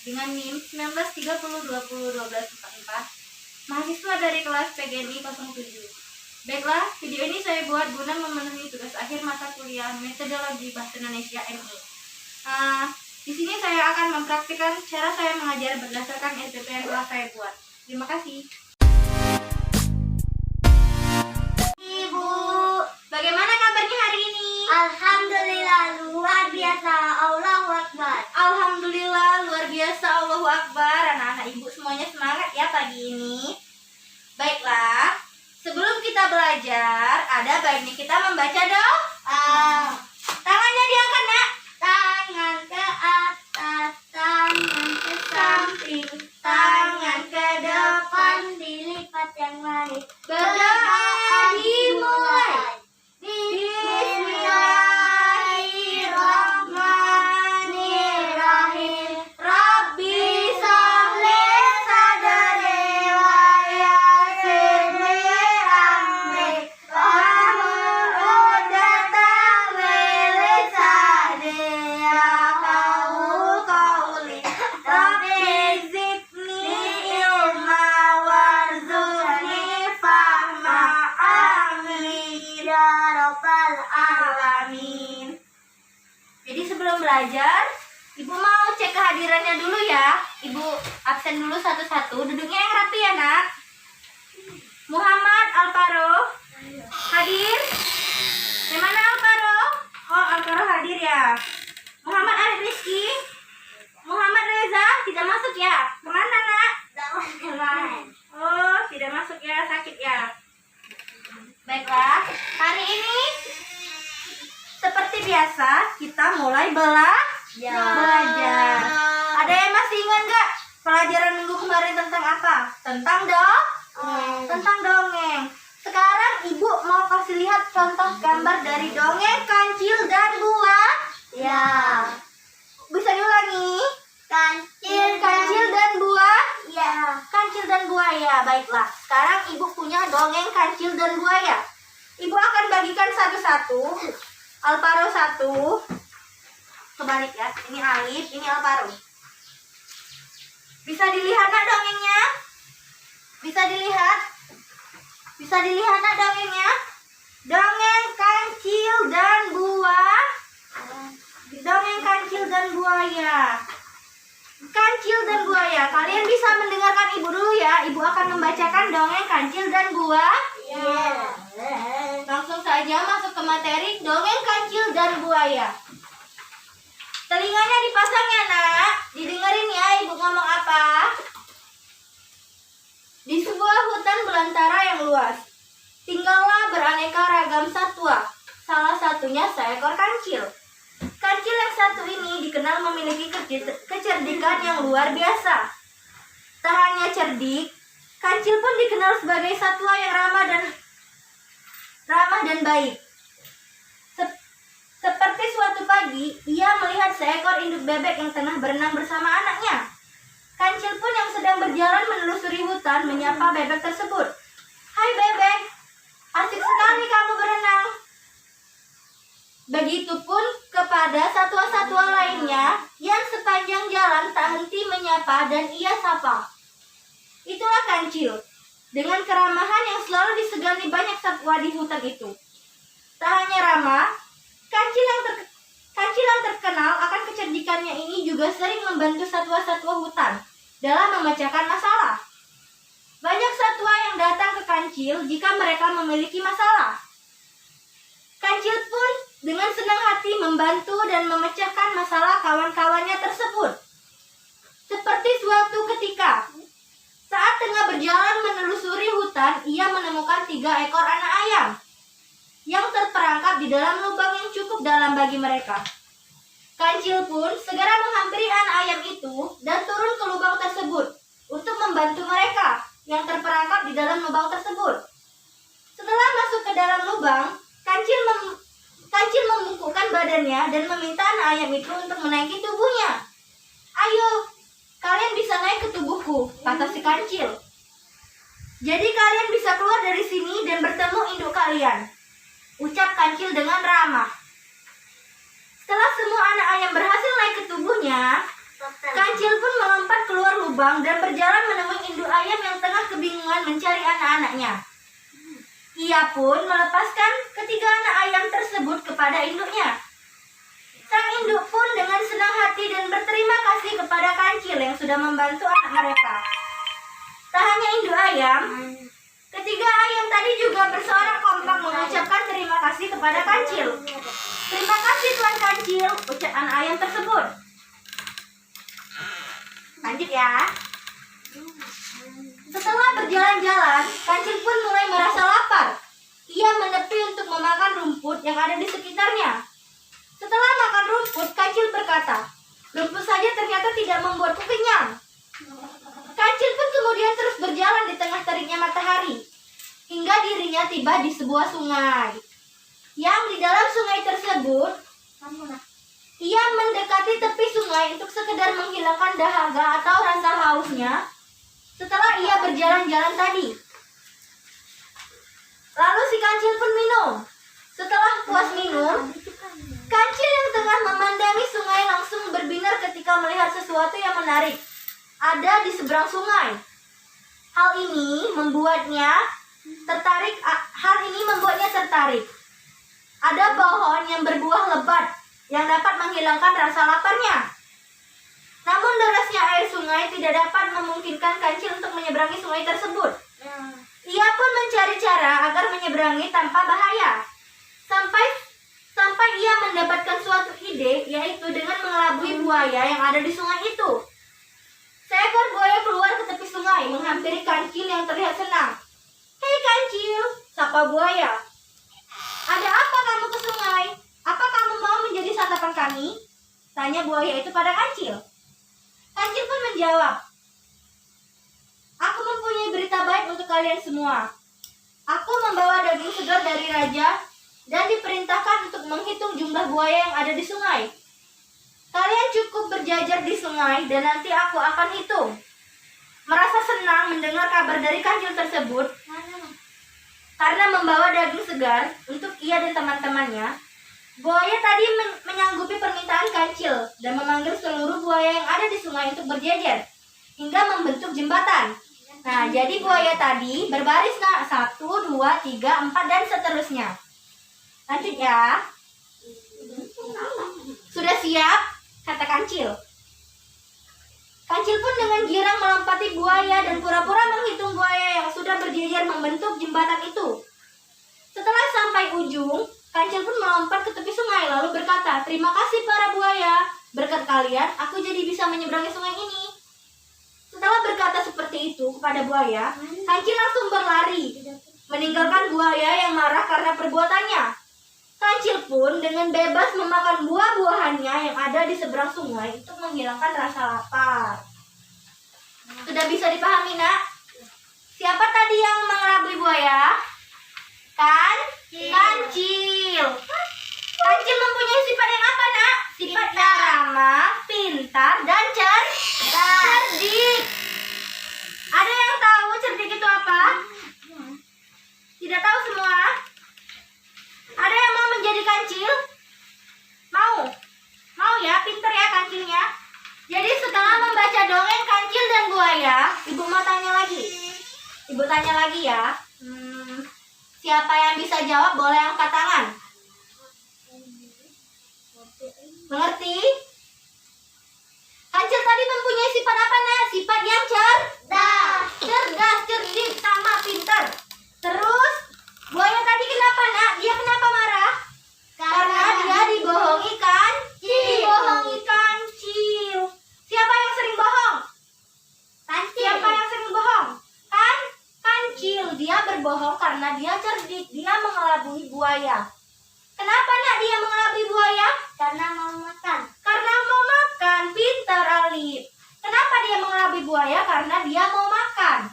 dengan NIM 1930201244, mahasiswa dari kelas PGNI 07. Baiklah, video ini saya buat guna memenuhi tugas akhir mata kuliah Metodologi Bahasa Indonesia MI. Di sini saya akan mempraktikkan cara saya mengajar berdasarkan SPP yang telah saya buat. Terima kasih. Ibu, bagaimana kabarnya hari ini? Alhamdulillah, luar biasa. Allahu Akbar. Alhamdulillah, luar biasa. Allahu Akbar. Anak-anak ibu semuanya semangat ya pagi ini. Baiklah, sebelum kita belajar, ada baiknya kita membaca doa. Tangannya diangkat, nak. Tangan ke atas, tangan ke samping, tangan ke depan, dilipat yang manis. Berdoa dimulai. Bismillahirrahmanirrahim. Rabbi sholli sadri wa yassir li amri wahlul 'uqdatam min lisani yafqahu qawli. Rabbi zidni ilma warzuqni fahma. Amin ya rabbal alamin. Jadi sebelum belajar, Ibu mau cek kehadirannya dulu ya. Ibu absen dulu satu-satu. Duduknya yang rapi ya, nak. Muhammad Alparo hadir? Di mana Alparo? Oh, Alparo hadir ya. Muhammad Arif Rizky? Muhammad Reza tidak masuk ya? Kemana, nak? Oh, tidak masuk ya, sakit ya. Baiklah, hari ini seperti biasa kita mulai belajar. Ada yang masih ingat nggak pelajaran minggu kemarin tentang apa? Tentang dongeng. Sekarang ibu mau kasih lihat contoh gambar dari dongeng Kancil dan Buah. Ya. Bisa diulangi? Kancil dan buah. Ya. Kancil dan buaya. Baiklah, sekarang ibu punya dongeng Kancil dan buaya. Ibu akan bagikan satu-satu. Alparo 1. Kebalik ya. Ini Alif, ini Alparo. Bisa dilihat nak dongengnya? Bisa dilihat? Bisa dilihat nak dongengnya? Dongeng Kancil dan buah. Dongeng Kancil dan buaya. Kancil dan buaya. Kalian bisa mendengarkan ibu dulu ya. Ibu akan membacakan dongeng Kancil dan buah. Langsung saja masuk ke materi dongeng Kancil dan buaya. Telinganya dipasang ya, nak. Didengerin ya ibu ngomong apa. Di sebuah hutan belantara yang luas, tinggallah beraneka ragam satwa. Salah satunya seekor kancil. Kancil yang satu ini dikenal memiliki kecerdikan yang luar biasa. Tak hanya cerdik, kancil pun dikenal sebagai satwa yang ramah dan baik. Seperti suatu pagi, ia melihat seekor induk bebek yang tengah berenang bersama anaknya. Kancil pun yang sedang berjalan menelusuri hutan menyapa bebek tersebut. "Hai bebek, asik sekali kamu berenang." Begitupun kepada satwa-satwa lainnya yang sepanjang jalan tak henti menyapa dan ia sapa. Itulah kancil, dengan keramahan yang selalu disegani banyak satwa di hutan itu. Tak hanya ramah, kancil yang terkenal akan kecerdikannya ini juga sering membantu satwa-satwa hutan dalam memecahkan masalah. Banyak satwa yang datang ke kancil jika mereka memiliki masalah. Kancil pun dengan senang hati membantu dan memecahkan masalah kawan-kawannya tersebut. Seperti suatu ketika, saat tengah berjalan menelusuri hutan, ia menemukan 3 ekor anak ayam yang terperangkap di dalam lubang yang cukup dalam bagi mereka. Kancil pun segera menghampiri anak ayam itu dan turun ke lubang tersebut untuk membantu mereka yang terperangkap di dalam lubang tersebut. Setelah masuk ke dalam lubang, Kancil membungkukkan badannya dan meminta anak ayam itu untuk menaiki tubuhnya. "Ayo, kalian bisa naik ke tubuhku," kata si kancil. "Jadi kalian bisa keluar dari sini dan bertemu induk kalian," ucap kancil dengan ramah. Setelah semua anak ayam berhasil naik ke tubuhnya, Kancil pun melompat keluar lubang dan berjalan menemui induk ayam yang tengah kebingungan mencari anak-anaknya. Ia pun melepaskan ketiga anak ayam tersebut kepada induknya. Sang induk pun dengan senang hati dan berterima kasih kepada kancil yang sudah membantu anak mereka. Tak hanya induk ayam, ketiga ayam tadi juga bersuara kompak mengucapkan terima kasih kepada kancil. Terima kasih Tuan Kancil, ucap anak ayam tersebut. Lanjut ya. Setelah berjalan-jalan, kancil pun mulai merasa lapar. Ia menepi untuk memakan rumput yang ada di sekitarnya. Setelah makan rumput, kancil berkata, rumput saja ternyata tidak membuatku kenyang. Kancil pun kemudian terus berjalan di tengah teriknya matahari, hingga dirinya tiba di sebuah sungai. Yang di dalam sungai tersebut, ia mendekati tepi sungai untuk sekedar menghilangkan dahaga atau rasa hausnya setelah ia berjalan-jalan tadi. Lalu si kancil pun minum. Setelah puas minum, kancil yang tengah memandangi sungai langsung berbinar ketika melihat sesuatu yang menarik ada di seberang sungai. Hal ini membuatnya tertarik. Ada pohon yang berbuah lebat yang dapat menghilangkan rasa laparnya. Namun derasnya air sungai tidak dapat memungkinkan kancil untuk menyeberangi sungai tersebut. Ia pun mencari cara agar menyeberangi tanpa bahaya. Sampai ia mendapatkan suatu ide, yaitu dengan mengelabui buaya yang ada di sungai itu. Seekor buaya keluar ke tepi sungai menghampiri kancil yang terlihat senang. "Hei kancil," sapa buaya. "Ada apa kamu ke sungai? Apa kamu mau menjadi santapan kami?" tanya buaya itu pada kancil. Kancil pun menjawab, "Aku mempunyai berita baik untuk kalian semua. Aku membawa daging segar dari raja dan diperintahkan untuk menghitung jumlah buaya yang ada di sungai. Kalian cukup berjajar di sungai dan nanti aku akan hitung." Merasa senang mendengar kabar dari kancil tersebut, karena membawa daging segar untuk ia dan teman-temannya, buaya tadi menyanggupi permintaan kancil dan memanggil seluruh buaya yang ada di sungai untuk berjejer hingga membentuk jembatan. Nah, jadi buaya tadi berbaris 1, 2, 3, 4 dan seterusnya. Lanjut ya. Sudah siap? Kata kancil. Kancil pun dengan girang melompati buaya dan pura-pura menghitung buaya yang sudah berjejer membentuk jembatan itu. Setelah sampai ujung, kancil pun melompat ke tepi sungai lalu berkata, "Terima kasih para buaya. Berkat kalian, aku jadi bisa menyeberangi sungai ini." Setelah berkata seperti itu kepada buaya, kancil langsung berlari, meninggalkan buaya yang marah karena perbuatannya. Kancil pun dengan bebas memakan buah-buahannya yang ada di seberang sungai untuk menghilangkan rasa lapar. Sudah bisa dipahami, Nak? Siapa tadi yang mengelabui buaya? Kancil. Kancil mempunyai sifat yang apa, Nak? Sifat yang ramah, pintar, dan cerdik. Ada yang tahu cerdik itu apa? Tidak tahu semua? Ada yang mau menjadi kancil? Mau ya, pintar ya kancilnya. Jadi setelah membaca dongeng kancil dan buaya, Ibu mau tanya lagi. Ibu tanya lagi ya. Siapa yang bisa jawab boleh angkat tangan. Mengerti? Kancil tadi mempunyai sifat apa, Nak? Sifat yang cerdas, cerdik, sama pintar. Terus, buaya tadi kenapa, Nak? Dia kenapa marah? Karena dia dibohongi kancil. Siapa yang sering bohong? Siapa yang sering bohong? Kancil. Dia berbohong karena dia cerdik. Dia mengelabui buaya. Kenapa, Nak, dia mengelabui buaya? Karena mau makan. Karena mau makan. Pintar, Alif. Kenapa dia mengelabui buaya? Karena dia mau makan.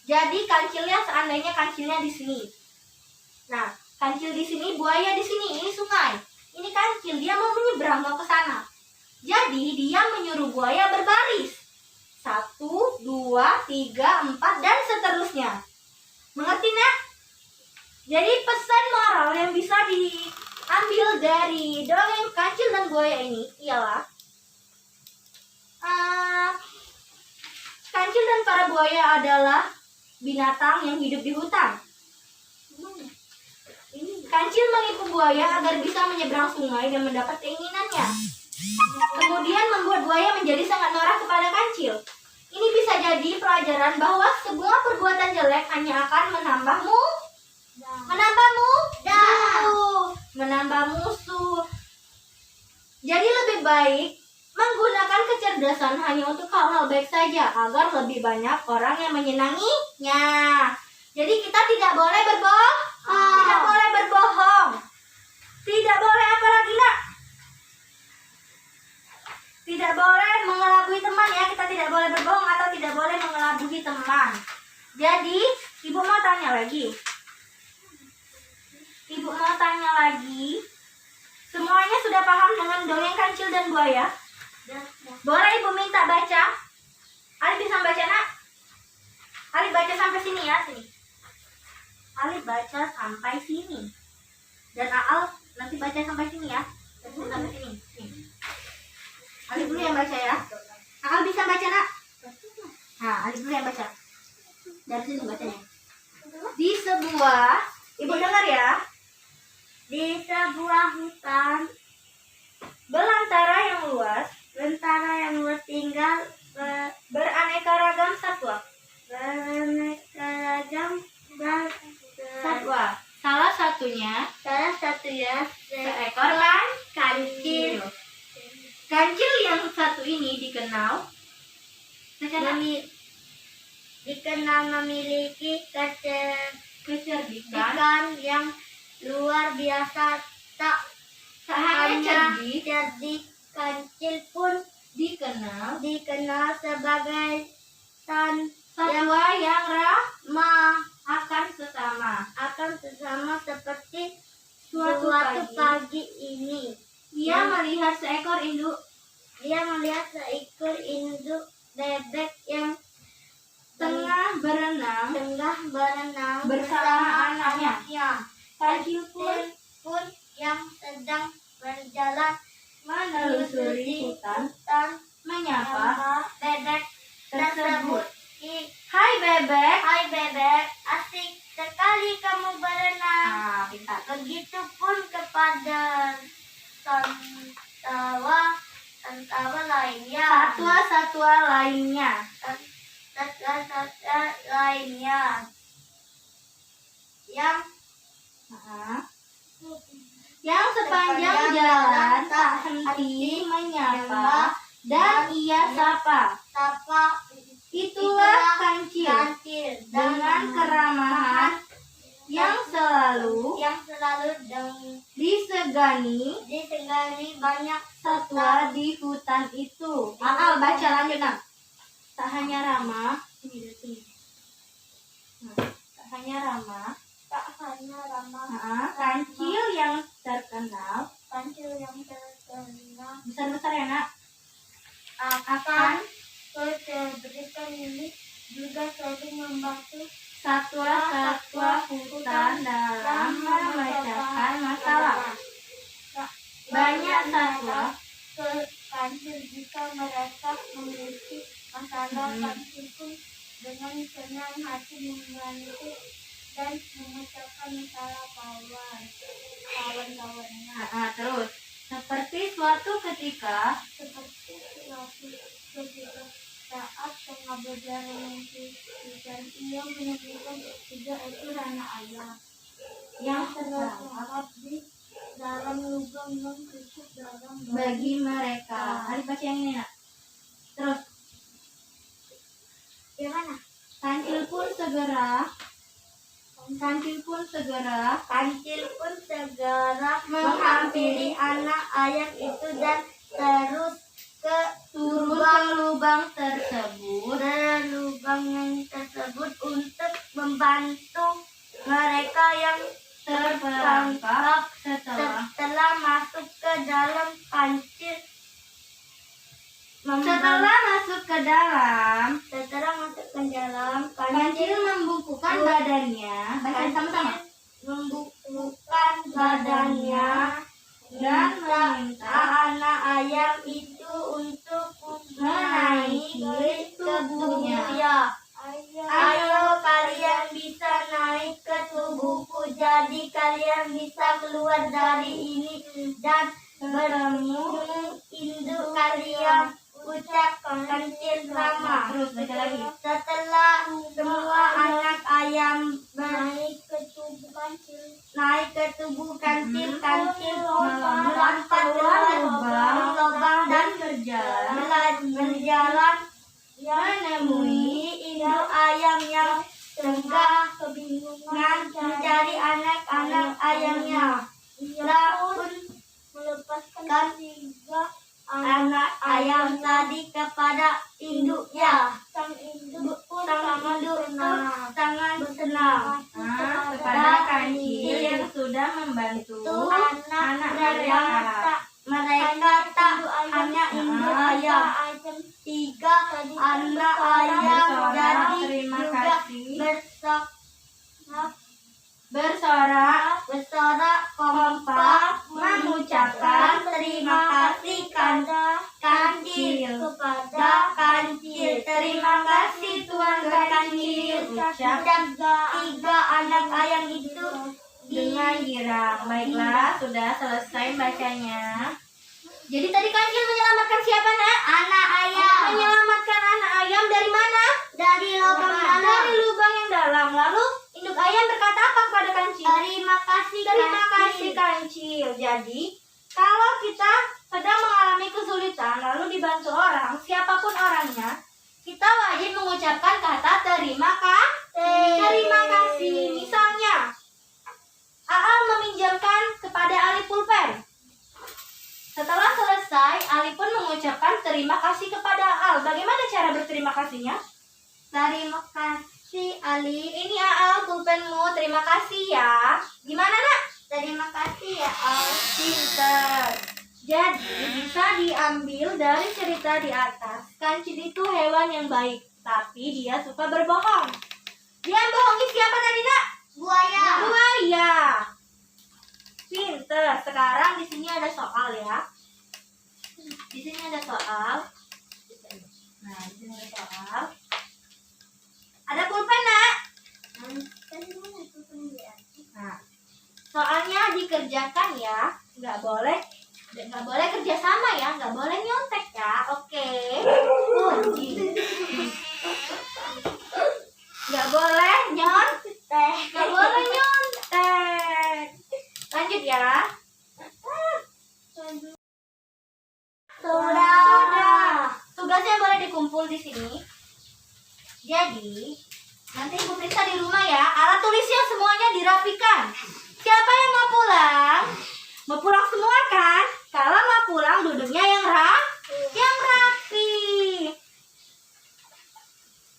Jadi kancilnya, seandainya kancilnya di sini. Nah, kancil di sini, buaya di sini. Ini sungai. Ini kancil, dia mau menyeberang, mau ke sana. Jadi dia menyuruh buaya berbaris. 1, 2, 3, 4 dan seterusnya. Mengerti, Nak? Jadi pesan moral yang bisa diambil dari dongeng kancil dan buaya ini ialah Kancil dan para buaya adalah binatang yang hidup di hutan. Kancil menipu buaya agar bisa menyeberang sungai dan mendapat keinginannya. Kemudian membuat buaya menjadi sangat marah kepada kancil. Ini bisa jadi pelajaran bahwa semua perbuatan jelek hanya akan menambah musuh. Jadi lebih baik menggunakan kecerdasan hanya untuk hal-hal baik saja agar lebih banyak orang yang menyenanginya. Jadi kita tidak boleh berbohong. Tidak boleh apa lagi, Nak? Tidak boleh mengelabui teman ya. Kita tidak boleh berbohong atau tidak boleh mengelabui teman. Jadi, Ibu mau tanya lagi. Semuanya sudah paham dengan dongeng kancil dan buaya? Boleh Ibu minta baca? Ali bisa baca, Nak? Ali baca sampai sini ya, sini. Ali baca sampai sini. Dan Aal nanti baca sampai sini ya. Sampai sini. Nih. Ali dulu yang baca ya. Aal bisa baca, Nak? Nah, Ali dulu yang baca. Dari sini bacanya. Di sebuah, Ibu dengar ya. Di sebuah hutan belantara yang luas, tinggal beraneka ragam satwa. Salah satunya seekor kancil. Kancil yang satu ini dikenal memiliki kecerdikan yang luar biasa. Tak hanya hanya cerdik, kancil pun dikenal sebagai satwa yang ramah akan sesama seperti suatu pagi ini. Ia melihat seekor induk bebek yang tengah berenang bersama anaknya. Kancil pun yang sedang berjalan menelusuri hutan menyapa bebek tersebut. Hai bebek. Hai bebek, asik sekali kamu berenang. Pintar. Begitupun kepada satwa lainnya. Satwa lainnya. Yang sepanjang jalan tak henti menyapa dan ia sapa. Itulah kancil dengan keramahan yang selalu disegani banyak satwa di hutan itu. Aal baca lanjut, Nak. Tak hanya ramah, tak hanya ramah, kancil yang terkenal besar-besar ya, Nak. Akan kecerdasan ini juga sering membantu satwa-satwa hutan dalam memecahkan masalah. Banyak satwa kancil jika mereka memiliki masalah. Kancil pun dengan senang hati membantu dan memecahkan masalah kawan-kawannya. Terus seperti suatu ketika saat tengah berjalan dan ia menemukan 3 ekor anak ayam yang terperangkap di dalam lubang yang khusus dalam bagi mereka. Hari baca yang ini, Nak. Terus gimana? Kancil pun segera menghampiri anak ayam itu dan terus turun ke lubang tersebut untuk membantu mereka yang terperangkap. setelah masuk ke dalam kancil. Kancil membukukan badannya. Baca sama-sama. Membukukan badannya Dan meminta anak ayam itu untuk menarik Jadi kalian bisa keluar dari ini dan bertemu induk kalian. Ucap kancil sama. Terus baca lagi. Setelah semua anak ayam naik ke tubuh kancil, kancil melompat keluar lubang dan berjalan menemui induk ayam yang tengah kebingungan mencari anak-anak ayamnya. Ia pun melepaskan 3 anak ayam tadi kepada induknya. Sang induk sangat senang Kepada kancil yang sudah membantu anak mereka. Mereka tak hanya induk ayam, 3 anak ayam jadi Terima juga kasih. bersorak kompak mengucapkan terima kasih kancil kepada kancil. Terima kasih Tuan Kancil. Ucap 3 anak ayam itu dengan girang. Baiklah, sudah selesai bacanya. Jadi tadi kancil menyelamatkan siapa, Nak? anak ayam Menyelamatkan anak ayam dari mana? dari lubang dalam. Dari lubang yang dalam. Lalu induk ayam berkata apa kepada kancil? Terima kasih Kancil. Jadi, kalau kita sedang mengalami kesulitan lalu dibantu orang, siapapun orangnya, kita wajib mengucapkan kata terima kasih. Misalnya, Aal meminjamkan kepada Ali pulpen. Setelah selesai, Ali pun mengucapkan terima kasih kepada Aal. Bagaimana cara berterima kasihnya? Terima kasih Ali. Ini Aal pulpenmu, terima kasih ya. Gimana, Nak? Terima kasih ya Al. Pinter. Jadi bisa diambil dari cerita di atas. Kancil itu hewan yang baik, tapi dia suka berbohong. Dia bohongi siapa tadi, Nak? Buaya. Buaya. Pinter. Sekarang di sini ada soal ya. Di sini ada soal. Nah, di sini ada soal. Ada pulpen, Nak? Nah, soalnya dikerjakan ya, nggak boleh kerja sama ya, nggak boleh nyontek ya, oke? Nggak boleh nyontek. Lanjut ya. Sudah. Tugasnya boleh dikumpul di sini. Jadi nanti Ibu periksa di rumah ya. Alat tulisnya semuanya dirapikan. Siapa yang mau pulang? Mau pulang semua kan? Kalau mau pulang duduknya yang rapi.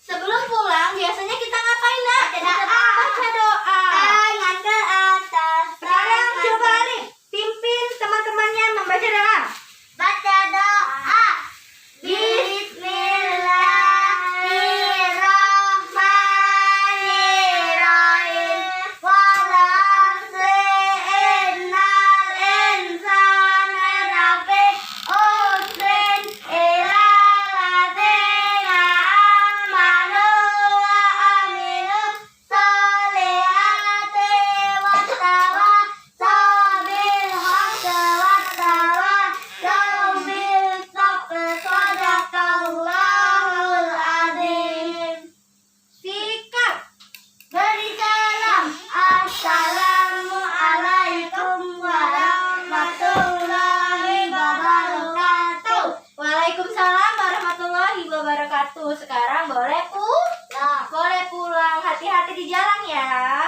Sebelum pulang biasanya kita ngapain, Nak? Baca doa. Tangan ke atas. Sekarang coba Alif pimpin teman-temannya membaca doa. Baca doa. Bismillahirrahmanirrahim. Walhamdulillah insana lafi khusrin illa ladzina amanu wa amilu sholihati wattawassaw bil haqqi wattawassaw bil sabri. Shadaqallahul azim. Sikap. Beri salam. Assalamualaikum warahmatullahi wabarakatuh. Waalaikumsalam warahmatullahi wabarakatuh. Sekarang boleh pulang. Hati-hati di jalan ya.